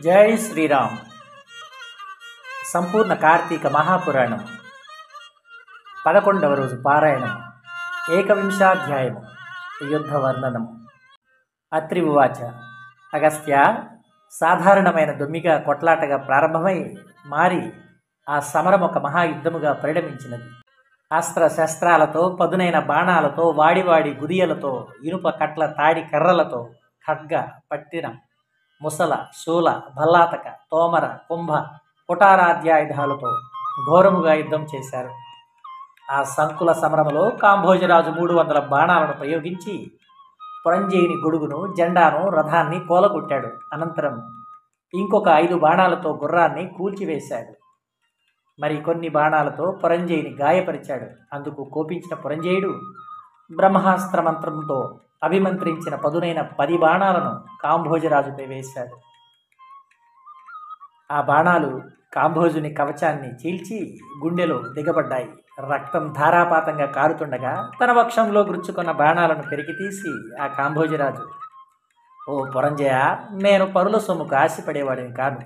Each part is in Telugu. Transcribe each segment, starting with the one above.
జై శ్రీరామ్. సంపూర్ణ కార్తీక మహాపురాణం 11వ రోజు పారాయణం. ఏకవింశాధ్యాయము. యుద్ధ వర్ణనము. అత్రి ఉవాచ. అగస్త్య, సాధారణమైన దొమ్మిగా కొట్లాటగా ప్రారంభమై మారి ఆ సమరం ఒక మహాయుద్ధముగా పరిణమించినది. అస్త్ర శస్త్రాలతో, పదునైన బాణాలతో, వాడివాడి గురియలతో, ఇనుప కట్ల తాడి కర్రలతో, ఖడ్గ, పట్టిన, ముసల, శూల, భల్లాతక, తోమర, కుంభ, కుటారాధ్యాయుధాలతో ఘోరముగా యుద్ధం చేశారు. ఆ సంకుల సమరములో కాంభోజరాజు 300 బాణాలను ప్రయోగించి పురంజయుని గొడుగును, జెండాను, రథాన్ని కోలగొట్టాడు. అనంతరం ఇంకొక 5 బాణాలతో గుర్రాన్ని కూల్చివేశాడు. మరి కొన్ని బాణాలతో పురంజయుని గాయపరిచాడు. అందుకు కోపించిన పురంజయుడు బ్రహ్మాస్త్ర మంత్రంతో అభిమంత్రించిన పదునైన 10 బాణాలను కాంభోజరాజుపై వేశాడు. ఆ బాణాలు కాంభోజుని కవచాన్ని చీల్చి గుండెలో దిగబడ్డాయి. రక్తం ధారాపాతంగా కారుతుండగా తన వక్షంలో గుచ్చుకున్న బాణాలను పెరికితీసి ఆ కాంభోజరాజు, ఓ పురంజయ, నేను పరుల సొమ్ముకు ఆశపడేవాడిని కాదు.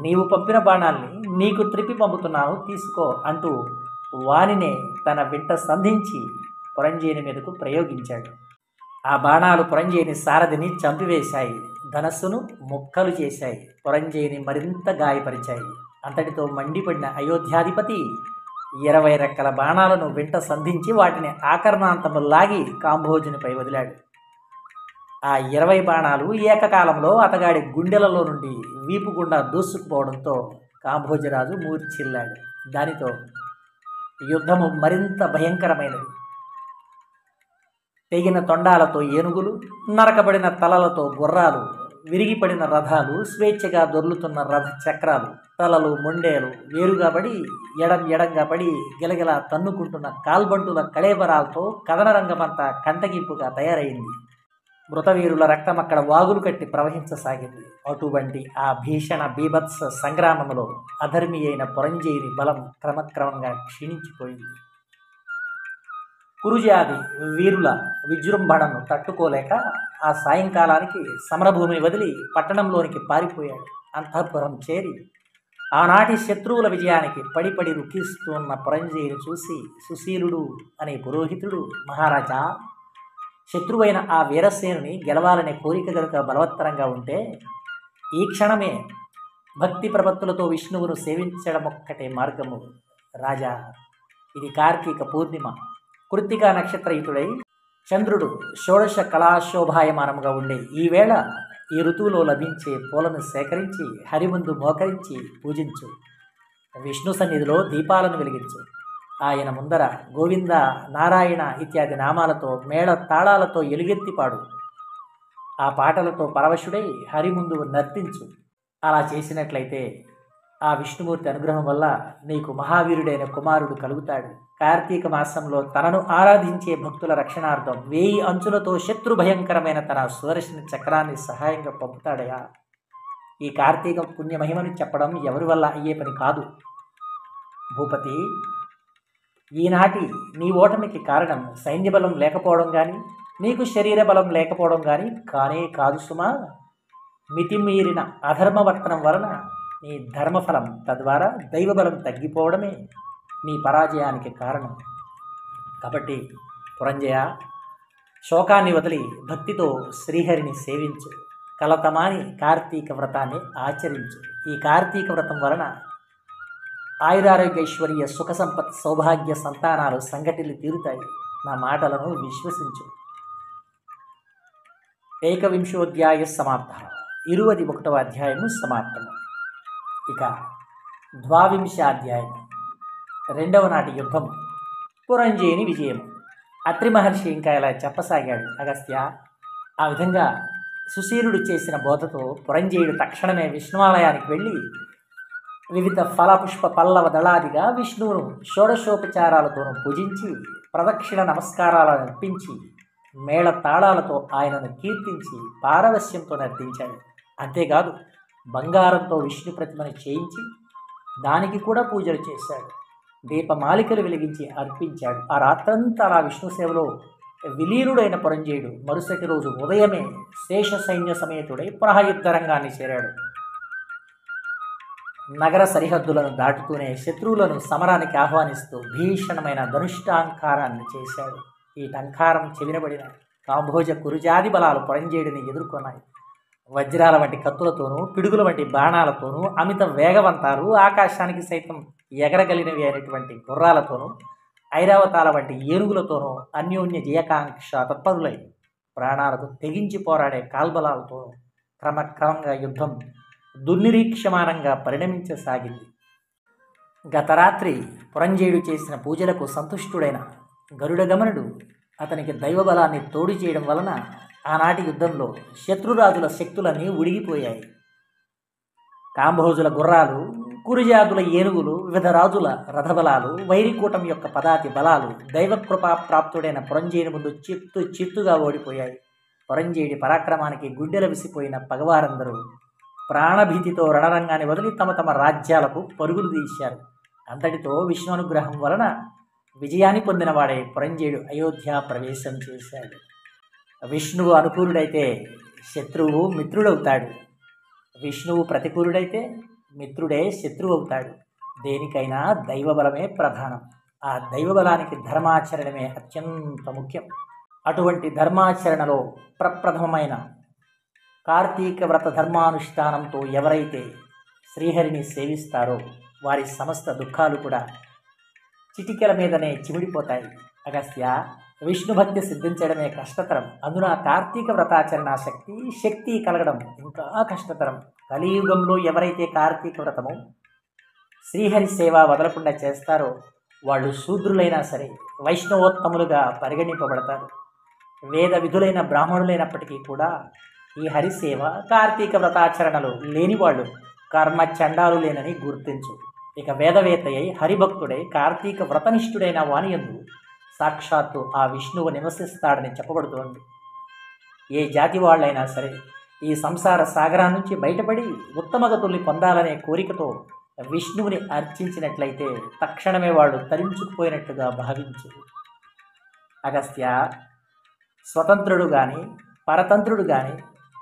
నీవు పంపిన బాణాల్ని నీకు త్రిప్పి పంపుతున్నాను, తీసుకో అంటూ వానినే తన వెంట సంధించి పురంజయుని మీదకు ప్రయోగించాడు. ఆ బాణాలు పురంజయుని సారథిని చంపివేశాయి. ధనస్సును ముక్కలు చేశాయి. పురంజయుని మరింత గాయపరిచాయి. అంతటితో మండిపడిన అయోధ్యాధిపతి 20 రెక్కల బాణాలను వెంట సంధించి వాటిని ఆకర్ణాంతము లాగి కాంభోజునిపై వదిలాడు. ఆ 20 బాణాలు ఏకకాలంలో అతగాడి గుండెలలో నుండి వీపు గుండా దూసుకుపోవడంతో కాంభోజరాజు మూర్ఛిల్లాడు. దానితో యుద్ధము మరింత భయంకరమైనది. తెగిన తొండాలతో ఏనుగులు, నరకబడిన తలలతో గుర్రాలు, విరిగిపడిన రథాలు, స్వేచ్ఛగా దొర్లుతున్న రథ చక్రాలు, తలలు, మొండేలు వేరుగా పడి ఎడంగా పడి గిలగిలా తన్నుకుంటున్న కాల్బంటుల కళేబరాలతో కథన రంగమంతా కంటగింపుగా తయారైంది. మృతవీరుల రక్తం అక్కడ వాగులు కట్టి ప్రవహించసాగింది. అటువంటి ఆ భీషణ బీభత్స సంగ్రామంలో అధర్మి అయిన పురంజయుని బలం క్రమక్రమంగా క్షీణించిపోయింది. కురుజాది వీరుల విజృంభణను తట్టుకోలేక ఆ సాయంకాలానికి సమరభూమిని వదిలి పట్టణంలోనికి పారిపోయాడు. అంతఃపురం చేరి ఆనాటి శత్రువుల విజయానికి పడిపడి రుఖిస్తున్న పురంజయుని చూసి సుశీలుడు అనే పురోహితుడు, మహారాజా, శత్రువైన ఆ వీరసేనుని గెలవాలనే కోరిక గనుక బలవత్తరంగా ఉంటే ఈ క్షణమే భక్తి ప్రపత్తులతో విష్ణువును సేవించడం ఒక్కటే మార్గము. రాజా, ఇది కార్తీక పూర్ణిమ. కృత్తికా నక్షత్రయుతుడై చంద్రుడు షోడశ కళాశోభాయమానముగా ఉండే ఈవేళ ఈ ఋతువులో లభించే పూలను సేకరించి హరిముందు మోకరించి పూజించు. విష్ణు సన్నిధిలో దీపాలను వెలిగించు. ఆయన ముందర గోవింద, నారాయణ ఇత్యాది నామాలతో, మేళ తాళాలతో ఎలుగెత్తిపాడు. ఆ పాటలతో పరవశుడై హరి ముందు నర్తించు. అలా చేసినట్లయితే ఆ విష్ణుమూర్తి అనుగ్రహం వల్ల నీకు మహావీరుడైన కుమారుడు కలుగుతాడు. కార్తీక మాసంలో తనను ఆరాధించే భక్తుల రక్షణార్థం 1000 అంచులతో శత్రు భయంకరమైన తన సుదర్శన చక్రాన్ని సహాయంగా పంపుతాడయా. ఈ కార్తీక పుణ్యమహిమను చెప్పడం ఎవరి వల్ల అయ్యే పని కాదు. భూపతి, ఈనాటి నీ ఓటమికి కారణం సైన్యబలం లేకపోవడం కానీ, నీకు శరీర బలం లేకపోవడం కానీ కానే కాదు సుమా. మితిమీరిన అధర్మవర్తనం వలన నీ ధర్మఫలం, తద్వారా దైవబలం తగ్గిపోవడమే నీ పరాజయానికి కారణం. కాబట్టి పురంజయ, శోకాన్ని వదిలి భక్తితో శ్రీహరిని సేవించు. కలతమాని కార్తీక వ్రతాన్ని ఆచరించు. ఈ కార్తీక వ్రతం వలన ఆయురారోగ్యైశ్వర్య సుఖ సంపత్ సౌభాగ్య సంతానాలు సంఘటిల్లి తీరుతాయి. నా మాటలను విశ్వసించు. ఏకవింశోధ్యాయ సమాప్త. 21వ అధ్యాయము సమాప్తము. ఇక ద్వావింశాధ్యాయము, 2వ నాటి యుద్ధం. పురంజయుని విజయం. అత్రి మహర్షి ఇంకా ఇలా చెప్పసాగాడు. అగస్త్య, ఆ విధంగా సుశీలుడు చేసిన బోధతో పురంజయుడు తక్షణమే విష్ణువాలయానికి వెళ్ళి వివిధ ఫలపుష్ప పల్లవ దళాదిగా విష్ణువును షోడశోపచారాలతోనూ పూజించి ప్రదక్షిణ నమస్కారాలను అర్పించి మేళ తాళాలతో ఆయనను కీర్తించి పారవస్యంతో నర్తించాడు. అంతేకాదు, బంగారంతో విష్ణు ప్రతిమను చేయించి దానికి కూడా పూజలు చేశాడు. దీపమాలికలు వెలిగించి అర్పించాడు. ఆ రాత్రంతా అలా విష్ణు సేవలో విలీనుడైన పురంజయుడు మరుసటి రోజు ఉదయమే శేష సైన్య సమేతుడై పునః యుద్ధరంగాన్ని చేరాడు. నగర సరిహద్దులను దాటుతూనే శత్రువులను సమరానికి ఆహ్వానిస్తూ భీషణమైన ధనుష్టాంకారాన్ని చేశాడు. ఈ టంకారం చెవినబడిన కాంభోజ కురుజాది బలాలు పురంజేయుడిని ఎదుర్కొన్నాయి. వజ్రాల వంటి కత్తులతోనూ పిడుగుల వంటి బాణాలతోనూ అమిత వేగవంతాలు ఆకాశానికి సైతం ఎగరగలిగినవి అయినటువంటి గుర్రాలతోనూ ఐరావతాల వంటి ఏనుగులతోనూ అన్యోన్య జయకాంక్ష తత్పరులై ప్రాణాలకు తెగించి పోరాడే కాల్బలాలతోనూ క్రమక్రమంగా యుద్ధం దుర్నిరీక్షమానంగా పరిణమించసాగింది. గత రాత్రి పురంజేయుడు చేసిన పూజలకు సంతుష్టుడైన గరుడగమనుడు అతనికి దైవబలాన్ని తోడు చేయడం వలన ఆనాటి యుద్ధంలో శత్రురాజుల శక్తులన్నీ ఉడిగిపోయాయి. కాంభోజుల గుర్రాలు, కురుజాదుల ఏనుగులు, వివిధ రాజుల రథబలాలు, వైరికూటం యొక్క పదాతి బలాలు దైవకృపా ప్రాప్తుడైన పురంజేయుని ముందు చిత్తుగా ఓడిపోయాయి. పురంజేయుడి పరాక్రమానికి గుండెల విసిపోయిన పగవారందరూ ప్రాణభీతితో రణరంగాన్ని వదిలి తమ తమ రాజ్యాలకు పరుగులు తీశారు. అంతటితో విష్ణు అనుగ్రహం వలన విజయాన్ని పొందినవాడే పురంజేయుడు అయోధ్య ప్రవేశం చేశాడు. విష్ణువు అనుకూలుడైతే శత్రువు మిత్రుడవుతాడు. విష్ణువు ప్రతికూలుడైతే మిత్రుడే శత్రువు అవుతాడు. దేనికైనా దైవబలమే ప్రధానం. ఆ దైవబలానికి ధర్మాచరణమే అత్యంత ముఖ్యం. అటువంటి ధర్మాచరణలో ప్రప్రథమమైన కార్తీక వ్రత ధర్మానుష్ఠానంతో ఎవరైతే శ్రీహరిని సేవిస్తారో వారి సమస్త దుఃఖాలు కూడా చిటికెల మీదనే చిమిడిపోతాయి. అగస్త్య, విష్ణుభక్తి సిద్ధించడమే కష్టతరం. అందున కార్తీక వ్రతాచరణ శక్తి కలగడం ఇంకా కష్టతరం. కలియుగంలో ఎవరైతే కార్తీక వ్రతము శ్రీహరి సేవ వదలకుండా చేస్తారో వాళ్ళు శూద్రులైనా సరే వైష్ణవోత్తములుగా పరిగణింపబడతారు. వేద విధులైన బ్రాహ్మణులైనప్పటికీ కూడా ఈ హరిసేవ కార్తీక వ్రతాచరణలు లేనివాళ్ళు కర్మ చండాలు లేనని గుర్తించు. ఇక వేదవేత్తయ్యి హరిభక్తుడై కార్తీక వ్రతనిష్ఠుడైన వానియందు సాక్షాత్తు ఆ విష్ణువు నివసిస్తాడని చెప్పబడుతోంది. ఏ జాతి వాళ్ళైనా సరే ఈ సంసార సాగరా నుంచి బయటపడి ఉత్తమగతుల్ని పొందాలనే కోరికతో విష్ణువుని అర్చించినట్లయితే తక్షణమే వాళ్ళు తరించుకుపోయినట్టుగా భావించు. అగస్త్య, స్వతంత్రుడు కానీ పరతంత్రుడు కానీ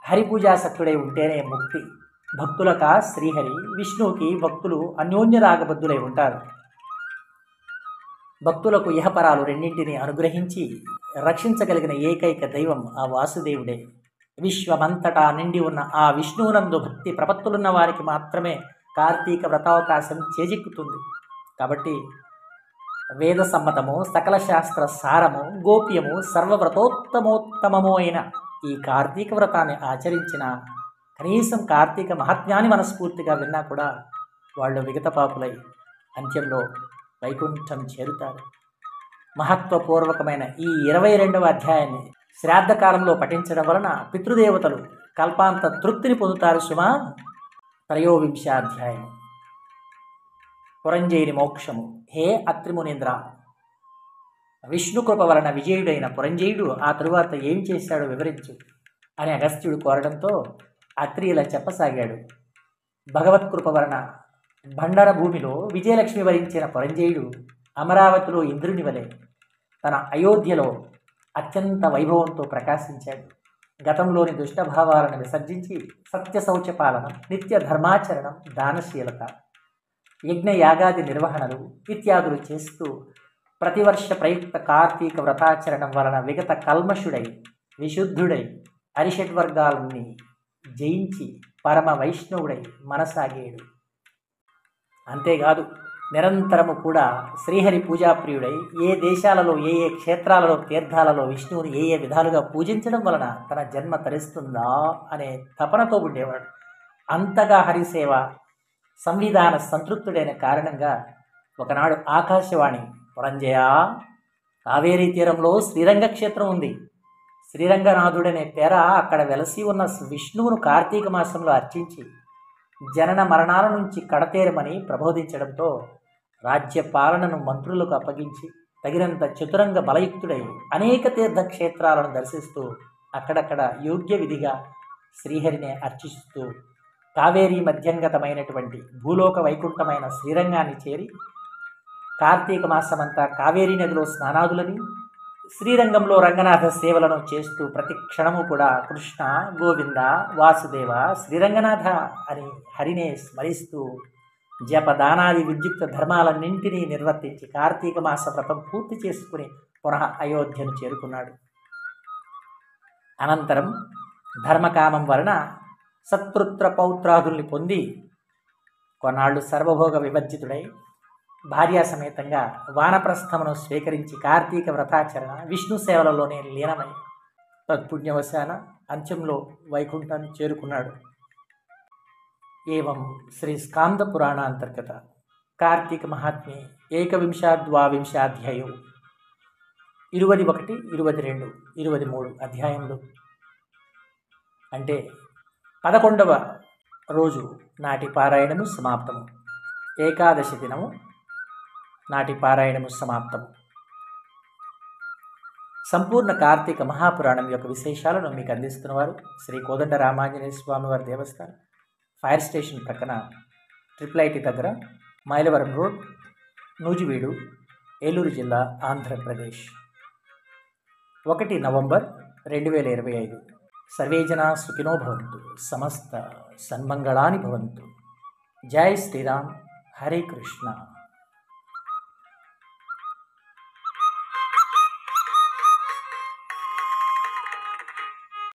హరిపూజాసక్తుడై ఉంటేనే ముక్తి. భక్తులక శ్రీహరి, విష్ణువుకి భక్తులు అన్యోన్యరాగబద్ధులై ఉంటారు. భక్తులకు ఇహపరాలు రెండింటినీ అనుగ్రహించి రక్షించగలిగిన ఏకైక దైవం ఆ వాసుదేవుడే. విశ్వమంతటా నిండి ఉన్న ఆ విష్ణువునందు భక్తి ప్రపత్తులున్న వారికి మాత్రమే కార్తీక వ్రతావకాశం చేజిక్కుతుంది. కాబట్టి వేద సమ్మతము, సకల శాస్త్ర సారము, గోప్యము, సర్వవ్రతోత్తమోత్తమము అయిన ఈ కార్తీక వ్రతాన్ని ఆచరించిన కనీసం కార్తీక మహాత్మ్యాన్ని మనస్ఫూర్తిగా విన్నా కూడా వాళ్ళు విగతపాపులై అంత్యంలో వైకుంఠం చేరుతారు. మహత్వపూర్వకమైన ఈ 22వ అధ్యాయాన్ని శ్రాద్ధకాలంలో పఠించడం వలన పితృదేవతలు కల్పాంత తృప్తిని పొందుతారు సుమా. 13వ అధ్యాయం పురంజేయుని మోక్షము. హే అత్రిమునీంద్ర, విష్ణుకృప వలన విజయుడైన పురంజేయుడు ఆ తరువాత ఏం చేశాడో వివరించు అని అగస్త్యుడు కోరడంతో అత్రి ఇలా చెప్పసాగాడు. భగవత్కృప వలన బండర భూమిలో విజయలక్ష్మి వరించిన పురంజేయుడు అమరావతిలో ఇంద్రుని వలె తన అయోధ్యలో అత్యంత వైభవంతో ప్రకాశించాడు. గతంలోని దుష్టభావాలను విసర్జించి సత్య శౌచపాలన, నిత్య ధర్మాచరణం, దానశీలత, యజ్ఞయాగాది నిర్వహణలు ఇత్యాదులు చేస్తూ ప్రతివర్ష ప్రయుక్త కార్తీక వ్రతాచరణం వలన విగత కల్మషుడై విశుద్ధుడై అరిషడ్వర్గాలని జయించి పరమ వైష్ణవుడై మనసాగేడు. అంతేకాదు నిరంతరము కూడా శ్రీహరి పూజాప్రియుడై ఏ దేశాలలో ఏ ఏ క్షేత్రాలలో తీర్థాలలో విష్ణువుని ఏ ఏ విధాలుగా పూజించడం వలన తన జన్మ తరిస్తుందా అనే తపనతో ఉండేవాడు. అంతగా హరిసేవ సంవిధాన సంతృప్తుడైన కారణంగా ఒకనాడు ఆకాశవాణి, పురంజయ, కావేరీ తీరంలో శ్రీరంగ క్షేత్రం ఉంది. శ్రీరంగనాథుడనే పేర అక్కడ వెలసి ఉన్న విష్ణువును కార్తీక మాసంలో అర్చించి జనన మరణాల నుంచి కడతేరమని ప్రబోధించడంతో రాజ్య పాలనను మంత్రులకు అప్పగించి తగినంత చతురంగ బలయుక్తుడై అనేక తీర్థక్షేత్రాలను దర్శిస్తూ అక్కడక్కడ యోగ్య విధిగా శ్రీహరిని అర్చిస్తూ కావేరీ మధ్యంగతమైనటువంటి భూలోక వైకుంఠమైన శ్రీరంగాన్ని చేరి కార్తీక మాసమంతా కావేరీ నదిలో స్నానాదులని, శ్రీరంగంలో రంగనాథ సేవలను చేస్తూ ప్రతి క్షణము కూడా కృష్ణ, గోవింద, వాసుదేవ, శ్రీరంగనాథ అని హరినే స్మరిస్తూ జపదానాది విద్యుక్త ధర్మాలన్నింటినీ నిర్వర్తించి కార్తీక మాస వ్రతం పూర్తి చేసుకుని పునః అయోధ్యను చేరుకున్నాడు. అనంతరం ధర్మకామం వలన సత్పుత్ర పౌత్రాదుల్ని పొంది కొన్నాళ్ళు సర్వభోగ వివర్జితుడై భార్యా సమేతంగా వానప్రస్థమును స్వీకరించి కార్తీక వ్రతాచరణ విష్ణు సేవలలోనే లీనమై తత్పుణ్యవశాన అంత్యంలో వైకుంఠాన్ని చేరుకున్నాడు. ఏవం శ్రీ స్కాంద పురాణాంతర్గత కార్తీక మహాత్మ్యే ఏకవింశాద్వావింశాధ్యాయం 21, 22, 23 అధ్యాయములు అంటే 11వ రోజు నాటి పారాయణము సమాప్తము. ఏకాదశి దినము నాటి పారాయణము సమాప్తము. సంపూర్ణ కార్తీక మహాపురాణం యొక్క విశేషాలను మీకు అందిస్తున్నవారు శ్రీ కోదండ రామాంజనేయ స్వామివారి దేవస్థానం, ఫైర్ స్టేషన్ ప్రక్కన IIIT దగ్గర, మైలవరం రోడ్, నూజివీడు, ఏలూరు జిల్లా, ఆంధ్రప్రదేశ్. 1 నవంబర్ 2025. సర్వే జనా సుఖినో భవంతు, సమస్త సన్మంగళాని భవంతు. జై శ్రీరామ్. హరే కృష్ణ.